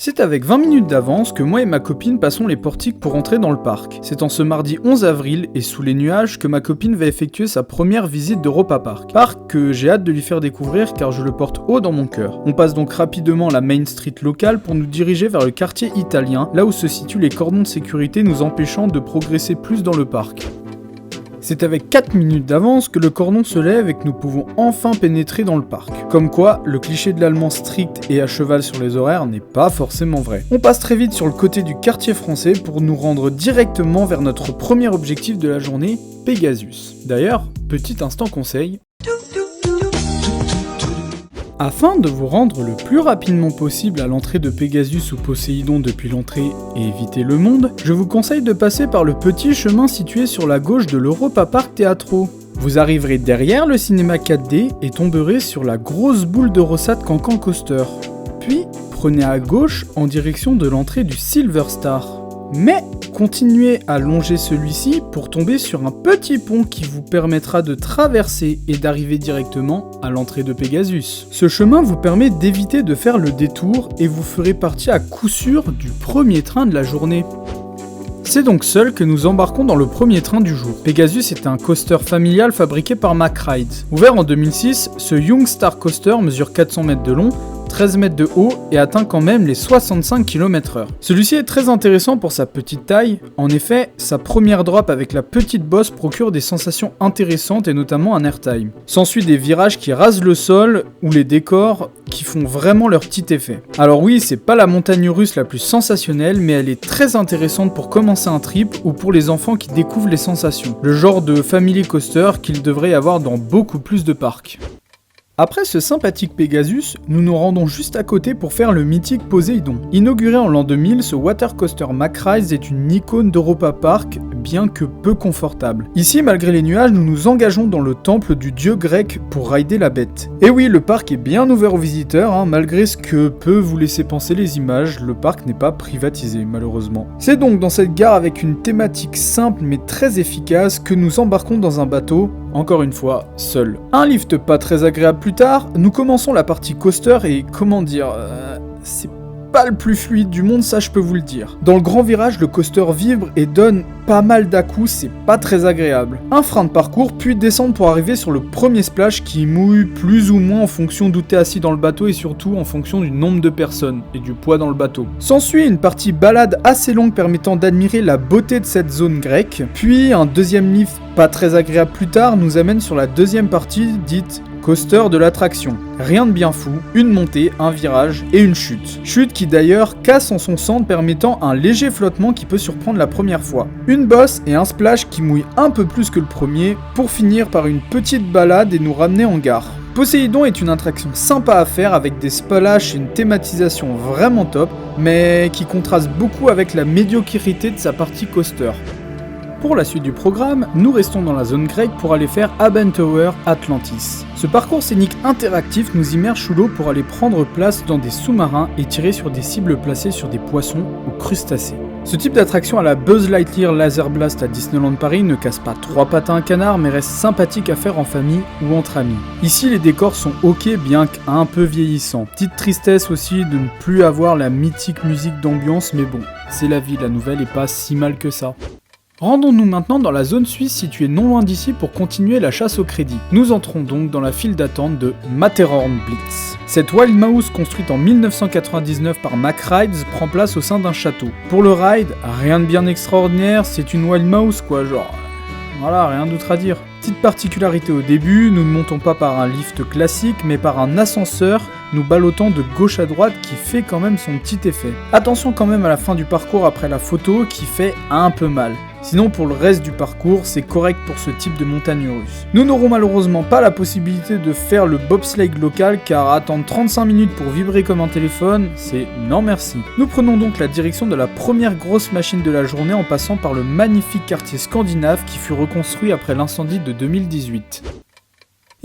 C'est avec 20 minutes d'avance que moi et ma copine passons les portiques pour entrer dans le parc. C'est en ce mardi 11 avril et sous les nuages que ma copine va effectuer sa première visite d'Europa Park. Parc que j'ai hâte de lui faire découvrir car je le porte haut dans mon cœur. On passe donc rapidement la Main Street locale pour nous diriger vers le quartier italien, là où se situent les cordons de sécurité nous empêchant de progresser plus dans le parc. C'est avec 4 minutes d'avance que le cordon se lève et que nous pouvons enfin pénétrer dans le parc. Comme quoi, le cliché de l'allemand strict et à cheval sur les horaires n'est pas forcément vrai. On passe très vite sur le côté du quartier français pour nous rendre directement vers notre premier objectif de la journée, Pegasus. D'ailleurs, petit instant conseil. Afin de vous rendre le plus rapidement possible à l'entrée de Pegasus ou Poséidon depuis l'entrée et éviter le monde, je vous conseille de passer par le petit chemin situé sur la gauche de l'Europa Park Teatro. Vous arriverez derrière le cinéma 4D et tomberez sur la grosse boule de Rossat Cancan Coaster. Puis, prenez à gauche en direction de l'entrée du Silver Star. Mais continuez à longer celui-ci pour tomber sur un petit pont qui vous permettra de traverser et d'arriver directement à l'entrée de Pegasus. Ce chemin vous permet d'éviter de faire le détour et vous ferez partie à coup sûr du premier train de la journée. C'est donc seul que nous embarquons dans le premier train du jour. Pegasus est un coaster familial fabriqué par MacRides. Ouvert en 2006, ce Young Star Coaster mesure 400 mètres de long, 13 mètres de haut et atteint quand même les 65 km/h. Celui-ci est très intéressant pour sa petite taille. En effet, sa première drop avec la petite bosse procure des sensations intéressantes et notamment un airtime. S'ensuit des virages qui rasent le sol ou les décors qui font vraiment leur petit effet. Alors oui, c'est pas la montagne russe la plus sensationnelle, mais elle est très intéressante pour commencer un trip ou pour les enfants qui découvrent les sensations. Le genre de family coaster qu'il devrait y avoir dans beaucoup plus de parcs. Après ce sympathique Pegasus, nous nous rendons juste à côté pour faire le mythique Poséidon. Inauguré en l'an 2000, ce water coaster MacRides est une icône d'Europa Park, bien que peu confortable. Ici, malgré les nuages, nous nous engageons dans le temple du dieu grec pour rider la bête. Et oui, le parc est bien ouvert aux visiteurs, malgré ce que peut vous laisser penser les images, le parc n'est pas privatisé malheureusement. C'est donc dans cette gare avec une thématique simple mais très efficace que nous embarquons dans un bateau, encore une fois, seul. Un lift pas très agréable plus tard, nous commençons la partie coaster et c'est pas le plus fluide du monde, ça je peux vous le dire. Dans le grand virage, le coaster vibre et donne pas mal d'à-coups, c'est pas très agréable. Un frein de parcours, puis descendre pour arriver sur le premier splash qui mouille plus ou moins en fonction d'où t'es assis dans le bateau et surtout en fonction du nombre de personnes et du poids dans le bateau. S'ensuit une partie balade assez longue permettant d'admirer la beauté de cette zone grecque, puis un deuxième lift pas très agréable plus tard nous amène sur la deuxième partie dite coaster de l'attraction. Rien de bien fou, une montée, un virage et une chute. Chute qui d'ailleurs casse en son centre permettant un léger flottement qui peut surprendre la première fois. Une bosse et un splash qui mouille un peu plus que le premier pour finir par une petite balade et nous ramener en gare. Poséidon est une attraction sympa à faire avec des splashes et une thématisation vraiment top, mais qui contraste beaucoup avec la médiocrité de sa partie coaster. Pour la suite du programme, nous restons dans la zone grecque pour aller faire Aben Tower Atlantis. Ce parcours scénique interactif nous immerge sous l'eau pour aller prendre place dans des sous-marins et tirer sur des cibles placées sur des poissons ou crustacés. Ce type d'attraction à la Buzz Lightyear Laser Blast à Disneyland Paris ne casse pas 3 pattes à un canard mais reste sympathique à faire en famille ou entre amis. Ici les décors sont ok bien qu'un peu vieillissants. Petite tristesse aussi de ne plus avoir la mythique musique d'ambiance mais bon, c'est la vie, la nouvelle est pas si mal que ça. Rendons-nous maintenant dans la zone suisse située non loin d'ici pour continuer la chasse au crédit. Nous entrons donc dans la file d'attente de Matterhorn Blitz. Cette Wild Mouse construite en 1999 par MacRides prend place au sein d'un château. Pour le ride, rien de bien extraordinaire, c'est une Wild Mouse quoi, genre... Voilà, rien d'autre à dire. Petite particularité au début, nous ne montons pas par un lift classique, mais par un ascenseur, nous ballottant de gauche à droite qui fait quand même son petit effet. Attention quand même à la fin du parcours après la photo qui fait un peu mal. Sinon pour le reste du parcours, c'est correct pour ce type de montagne russe. Nous n'aurons malheureusement pas la possibilité de faire le bobsleigh local car attendre 35 minutes pour vibrer comme un téléphone, c'est non merci. Nous prenons donc la direction de la première grosse machine de la journée en passant par le magnifique quartier scandinave qui fut reconstruit après l'incendie de 2018.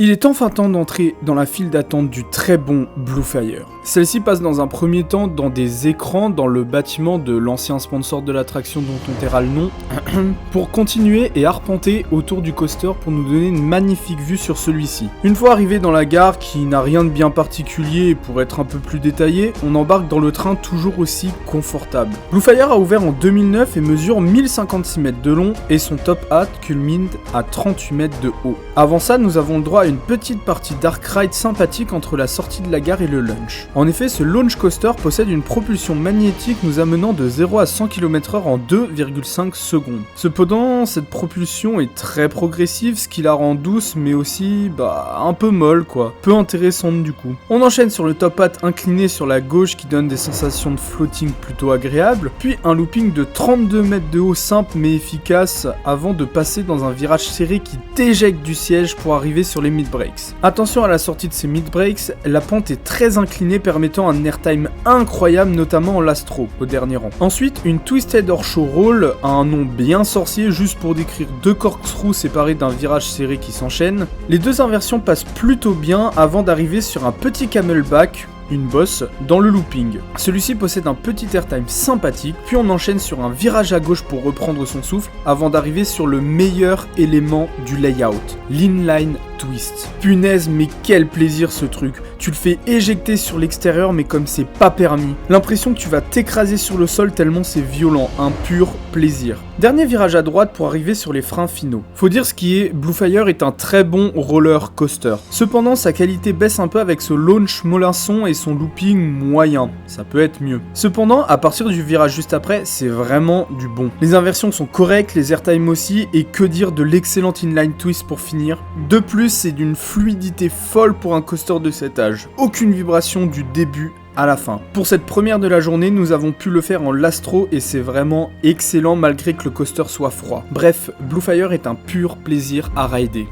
Il est enfin temps d'entrer dans la file d'attente du très bon Bluefire. Celle-ci passe dans un premier temps dans des écrans dans le bâtiment de l'ancien sponsor de l'attraction dont on taira le nom, pour continuer et arpenter autour du coaster pour nous donner une magnifique vue sur celui-ci. Une fois arrivé dans la gare qui n'a rien de bien particulier et pour être un peu plus détaillé, on embarque dans le train toujours aussi confortable. Bluefire a ouvert en 2009 et mesure 1056 mètres de long et son top hat culmine à 38 mètres de haut. Avant ça, nous avons le droit à une petite partie dark ride sympathique entre la sortie de la gare et le launch. En effet, ce launch coaster possède une propulsion magnétique nous amenant de 0 à 100 km/h en 2,5 secondes. Cependant, cette propulsion est très progressive, ce qui la rend douce mais aussi, un peu molle quoi, peu intéressante du coup. On enchaîne sur le top hat incliné sur la gauche qui donne des sensations de floating plutôt agréables, puis un looping de 32 mètres de haut simple mais efficace avant de passer dans un virage serré qui t'éjecte du siège pour arriver sur les mid-breaks. Attention à la sortie de ces mid-breaks, la pente est très inclinée permettant un airtime incroyable notamment en lastro au dernier rang. Ensuite, une Twisted Horseshoe Roll a un nom bien sorcier juste pour décrire deux corkscrews séparés d'un virage serré qui s'enchaîne. Les deux inversions passent plutôt bien avant d'arriver sur un petit camelback, une bosse, dans le looping. Celui-ci possède un petit airtime sympathique, puis on enchaîne sur un virage à gauche pour reprendre son souffle, avant d'arriver sur le meilleur élément du layout, l'inline twist. Punaise, mais quel plaisir ce truc. Tu le fais éjecter sur l'extérieur, mais comme c'est pas permis. L'impression que tu vas t'écraser sur le sol tellement c'est violent, un pur plaisir. Dernier virage à droite pour arriver sur les freins finaux. Faut dire ce qui est, Bluefire est un très bon roller coaster. Cependant, sa qualité baisse un peu avec ce launch mollasson et son looping moyen. Ça peut être mieux. Cependant, à partir du virage juste après, c'est vraiment du bon. Les inversions sont correctes, les airtime aussi, et que dire de l'excellent inline twist pour finir. De plus, c'est d'une fluidité folle pour un coaster de cet âge. Aucune vibration du début à la fin. Pour cette première de la journée, nous avons pu le faire en lastro et c'est vraiment excellent malgré que le coaster soit froid. Bref, Bluefire est un pur plaisir à rider.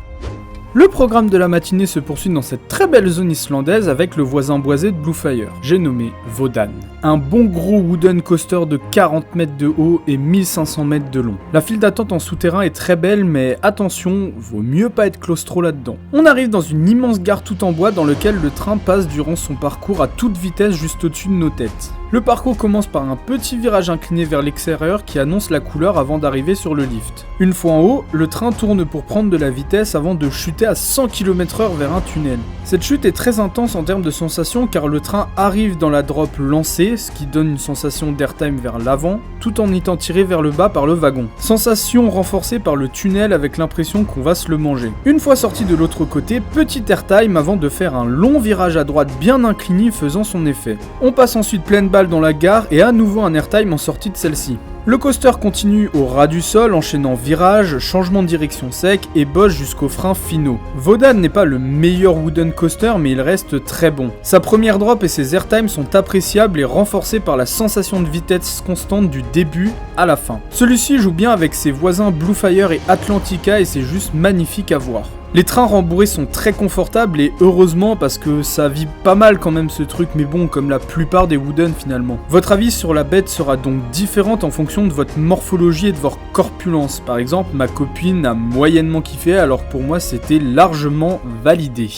Le programme de la matinée se poursuit dans cette très belle zone islandaise avec le voisin boisé de Bluefire, j'ai nommé Vodan. Un bon gros wooden coaster de 40 mètres de haut et 1500 mètres de long. La file d'attente en souterrain est très belle mais attention, vaut mieux pas être claustro là-dedans. On arrive dans une immense gare tout en bois dans laquelle le train passe durant son parcours à toute vitesse juste au-dessus de nos têtes. Le parcours commence par un petit virage incliné vers l'extérieur qui annonce la couleur avant d'arriver sur le lift. Une fois en haut, le train tourne pour prendre de la vitesse avant de chuter à 100 km/h vers un tunnel. Cette chute est très intense en termes de sensation car le train arrive dans la drop lancée, ce qui donne une sensation d'airtime vers l'avant, tout en étant tiré vers le bas par le wagon. Sensation renforcée par le tunnel avec l'impression qu'on va se le manger. Une fois sorti de l'autre côté, petit airtime avant de faire un long virage à droite bien incliné faisant son effet. On passe ensuite pleine balle dans la gare et à nouveau un airtime en sortie de celle-ci. Le coaster continue au ras du sol, enchaînant virage, changement de direction sec et bosse jusqu'aux freins finaux. Vodan n'est pas le meilleur wooden coaster mais il reste très bon. Sa première drop et ses airtimes sont appréciables et renforcés par la sensation de vitesse constante du début à la fin. Celui-ci joue bien avec ses voisins Bluefire et Atlantica et c'est juste magnifique à voir. Les trains rembourrés sont très confortables et heureusement parce que ça vibre pas mal quand même ce truc mais bon comme la plupart des wooden finalement. Votre avis sur la bête sera donc différente en fonction de votre morphologie et de votre corpulence. Par exemple ma copine a moyennement kiffé alors pour moi c'était largement validé.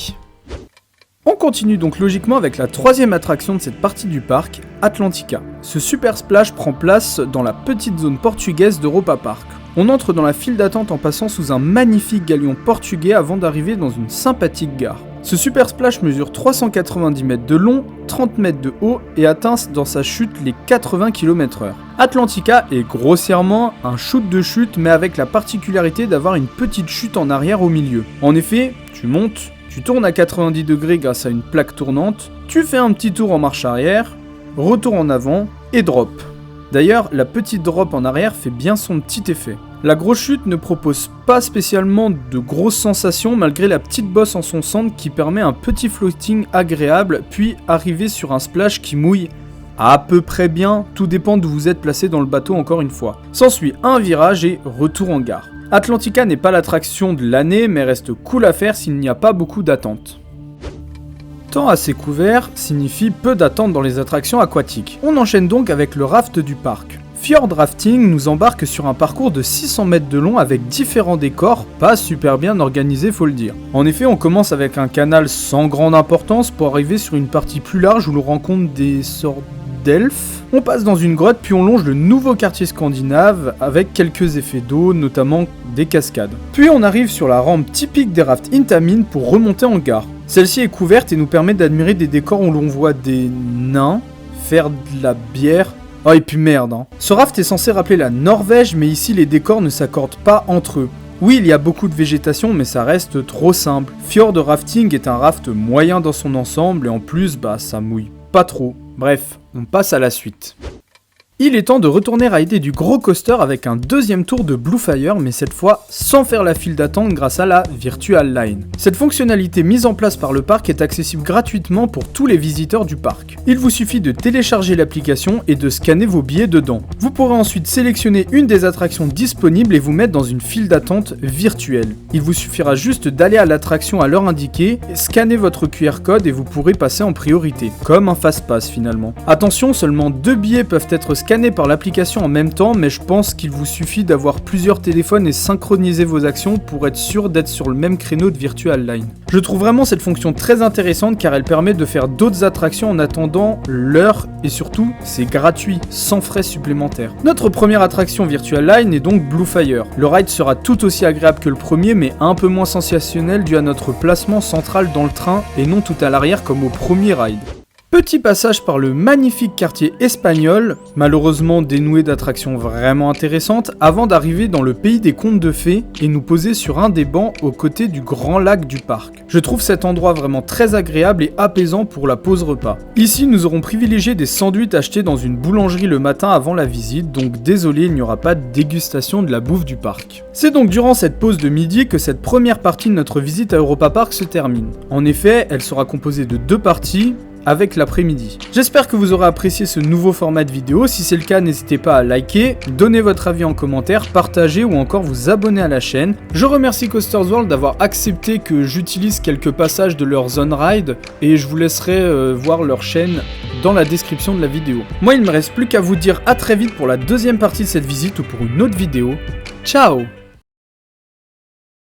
On continue donc logiquement avec la troisième attraction de cette partie du parc, Atlantica. Ce super splash prend place dans la petite zone portugaise d'Europa Park. On entre dans la file d'attente en passant sous un magnifique galion portugais avant d'arriver dans une sympathique gare. Ce super splash mesure 390 mètres de long, 30 mètres de haut et atteint dans sa chute les 80 km/h. Atlantica est grossièrement un shoot de chute mais avec la particularité d'avoir une petite chute en arrière au milieu. En effet, tu montes, tu tournes à 90 degrés grâce à une plaque tournante, tu fais un petit tour en marche arrière, retour en avant et drop. D'ailleurs, la petite drop en arrière fait bien son petit effet. La grosse chute ne propose pas spécialement de grosses sensations malgré la petite bosse en son centre qui permet un petit floating agréable puis arriver sur un splash qui mouille à peu près bien, tout dépend d'où vous êtes placé dans le bateau encore une fois. S'ensuit un virage et retour en gare. Atlantica n'est pas l'attraction de l'année mais reste cool à faire s'il n'y a pas beaucoup d'attente. Temps assez couvert signifie peu d'attente dans les attractions aquatiques. On enchaîne donc avec le raft du parc. Fjord Rafting nous embarque sur un parcours de 600 mètres de long avec différents décors, pas super bien organisés faut le dire. En effet, on commence avec un canal sans grande importance pour arriver sur une partie plus large où l'on rencontre des sortes d'elfes. On passe dans une grotte puis on longe le nouveau quartier scandinave avec quelques effets d'eau, notamment des cascades. Puis on arrive sur la rampe typique des rafts Intamin pour remonter en gare. Celle-ci est couverte et nous permet d'admirer des décors où l'on voit des nains faire de la bière. Oh et puis merde hein. Ce raft est censé rappeler la Norvège mais ici les décors ne s'accordent pas entre eux. Oui, il y a beaucoup de végétation mais ça reste trop simple. Fjord Rafting est un raft moyen dans son ensemble et en plus ça mouille pas trop. Bref, on passe à la suite. Il est temps de retourner rider du gros coaster avec un deuxième tour de Bluefire, mais cette fois sans faire la file d'attente grâce à la Virtual Line. Cette fonctionnalité mise en place par le parc est accessible gratuitement pour tous les visiteurs du parc. Il vous suffit de télécharger l'application et de scanner vos billets dedans. Vous pourrez ensuite sélectionner une des attractions disponibles et vous mettre dans une file d'attente virtuelle. Il vous suffira juste d'aller à l'attraction à l'heure indiquée, scanner votre QR code et vous pourrez passer en priorité, comme un fast-pass finalement. Attention, seulement 2 billets peuvent être scannés par l'application en même temps, mais je pense qu'il vous suffit d'avoir plusieurs téléphones et synchroniser vos actions pour être sûr d'être sur le même créneau de Virtual Line. Je trouve vraiment cette fonction très intéressante car elle permet de faire d'autres attractions en attendant l'heure et surtout c'est gratuit, sans frais supplémentaires. Notre première attraction Virtual Line est donc Bluefire. Le ride sera tout aussi agréable que le premier mais un peu moins sensationnel dû à notre placement central dans le train et non tout à l'arrière comme au premier ride. Petit passage par le magnifique quartier espagnol, malheureusement dénoué d'attractions vraiment intéressantes, avant d'arriver dans le pays des contes de fées et nous poser sur un des bancs aux côtés du grand lac du parc. Je trouve cet endroit vraiment très agréable et apaisant pour la pause repas. Ici, nous aurons privilégié des sandwichs achetés dans une boulangerie le matin avant la visite, donc désolé, il n'y aura pas de dégustation de la bouffe du parc. C'est donc durant cette pause de midi que cette première partie de notre visite à Europa Park se termine. En effet, elle sera composée de 2 parties, avec l'après-midi. J'espère que vous aurez apprécié ce nouveau format de vidéo. Si c'est le cas, n'hésitez pas à liker, donner votre avis en commentaire, partager ou encore vous abonner à la chaîne. Je remercie Coasters World d'avoir accepté que j'utilise quelques passages de leur zone ride et je vous laisserai voir leur chaîne dans la description de la vidéo. Moi, il ne me reste plus qu'à vous dire à très vite pour la deuxième partie de cette visite ou pour une autre vidéo. Ciao!